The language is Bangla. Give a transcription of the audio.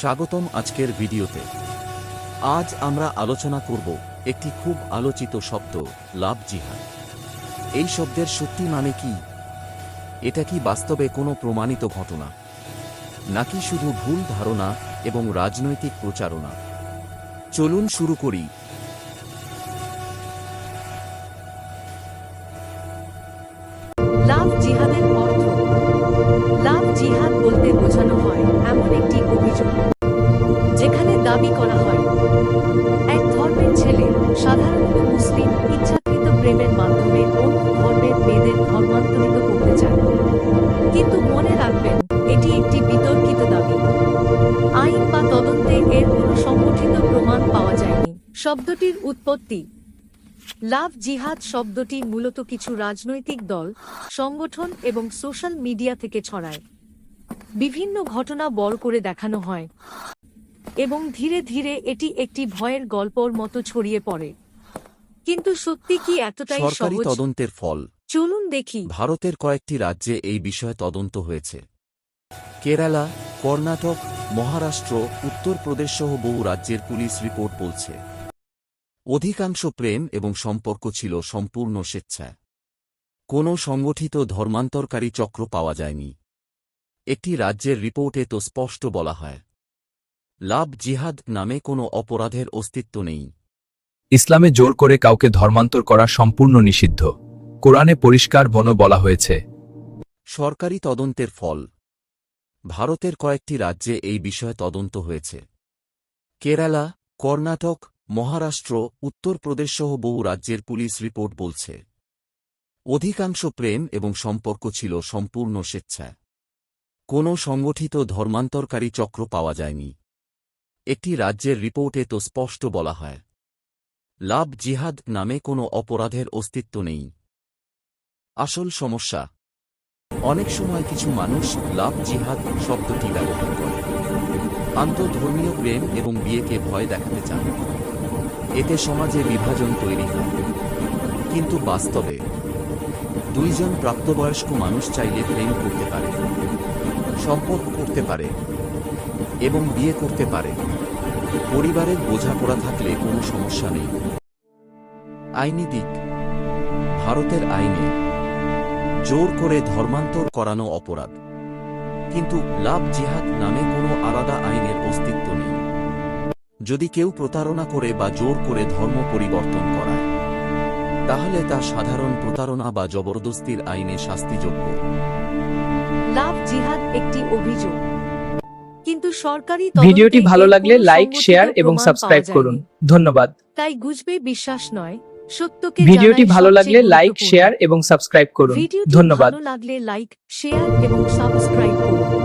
স্বাগতম আজকের ভিডিওতে। আজ আমরা আলোচনা করব একটি খুব আলোচিত শব্দ, লাভ জিহাদ। এই শব্দের সত্যি মানে কি? এটা কি বাস্তবে কোনো প্রমাণিত ঘটনা, নাকি শুধু ভুল ধারণা এবং রাজনৈতিক প্রচারণা? চলুন শুরু করি। লাভ জিহাদের অর্থ। লাভ জিহাদ বলতে বোঝানো হয় এমন একটি অভিযোগ যেখানে দাবি করা হয় এক ধর্মের ছেলে, সাধারণত মুসলিম, ইচ্ছাকৃত প্রেমের মাধ্যমে অন্য ধর্মের মেয়েদের ধর্মান্তরিত করতে চায়। কিন্তু মনে রাখবেন, এটি একটি বিতর্কিত দাবি। আইন বা তদন্তে এর কোনো সংগঠিত প্রমাণ পাওয়া যায়নি। শব্দটির উৎপত্তি। লাভ জিহাদ শব্দটি মূলত কিছু রাজনৈতিক দল, সংগঠন এবং সোশ্যাল মিডিয়া থেকে ছড়ায়। বিভিন্ন ঘটনা বড় করে দেখানো হয় এবং ধীরে ধীরে এটি একটি ভয়ের গল্পর মতো ছড়িয়ে পড়ে। কিন্তু সত্যি কি এতটাই সরকারি সহজ? তদন্তের ফল। চলুন দেখি। ভারতের কয়েকটি রাজ্যে এই বিষয়ে তদন্ত হয়েছে। কেরালা, কর্ণাটক, মহারাষ্ট্র, উত্তরপ্রদেশ সহ বহু রাজ্যের পুলিশ রিপোর্ট বলছে অধিকাংশ প্রেম এবং সম্পর্ক ছিল সম্পূর্ণ স্বেচ্ছায়। কোনো সংগঠিত ধর্মান্তরকারী চক্র পাওয়া যায়নি। একটি রাজ্যের রিপোর্টে তো স্পষ্ট বলা হয়, লাভ জিহাদ নামে কোনো অপরাধের অস্তিত্ব নেই। ইসলামে জোর করে কাউকে ধর্মান্তর করা সম্পূর্ণ নিষিদ্ধ। কোরআনে পরিষ্কার বলা হয়েছে। সরকারি তদন্তের ফল। ভারতের কয়েকটি রাজ্যে এই বিষয়ে তদন্ত হয়েছে। কেরালা, কর্ণাটক, মহারাষ্ট্র, উত্তরপ্রদেশ সহ বহু রাজ্যের পুলিশ রিপোর্ট বলছে অধিকাংশ প্রেম এবং সম্পর্ক ছিল সম্পূর্ণ স্বেচ্ছায়। কোনো সংগঠিত ধর্মান্তরকারী চক্র পাওয়া যায়নি। একটি রাজ্যের রিপোর্টে তো স্পষ্ট বলা হয়, লাভ জিহাদ নামে কোনো অপরাধের অস্তিত্ব নেই। আসল সমস্যা, অনেক সময় কিছু মানুষ লাভ জিহাদ শব্দটি ব্যবহার করে আন্তঃধর্মীয় প্রেম এবং বিয়েকে ভয় দেখাতে চান। এতে সমাজে বিভাজন তৈরি হয়। কিন্তু বাস্তবে দুইজন প্রাপ্তবয়স্ক মানুষ চাইলে প্রেম করতে পারে, সম্পর্ক করতে পারে এবং বিয়ে করতে পারে। পরিবারের বোঝাপড়া থাকলে কোনো সমস্যা নেই। আইনি দিক। ভারতের আইনে জোর করে ধর্মান্তর করানো অপরাধ, কিন্তু লাভ জিহাদ নামে কোনো আলাদা আইনের অস্তিত্ব নেই। যদি কেউ প্রতারণা করে বা জোর করে ধর্ম পরিবর্তন করায়, তাহলে তা সাধারণ প্রতারণা বা জবরদস্তির আইনে শাস্তিযোগ্য। লাভ জিহাদ একটি অভিযোগ, কিন্তু সরকারি ভিডিওটি তদন্তে ভালো এর লাগলে কোনো লাইক, সংগঠিত শেয়ার এবং প্রমাণ সাবস্ক্রাইব পাওয়া করুন। যায়নি। ধন্যবাদ। তাই গুজবে বিশ্বাস নয়, সত্যকে ভিডিওটি জানাই ভালো সবচেয়ে লাগলে লাইক, গুরুত্বপূর্ণ। শেয়ার এবং সাবস্ক্রাইব করুন। ভিডিওটি ধন্যবাদ। ভালো লাগলে লাইক, শেয়ার এবং সাবস্ক্রাইব করুন।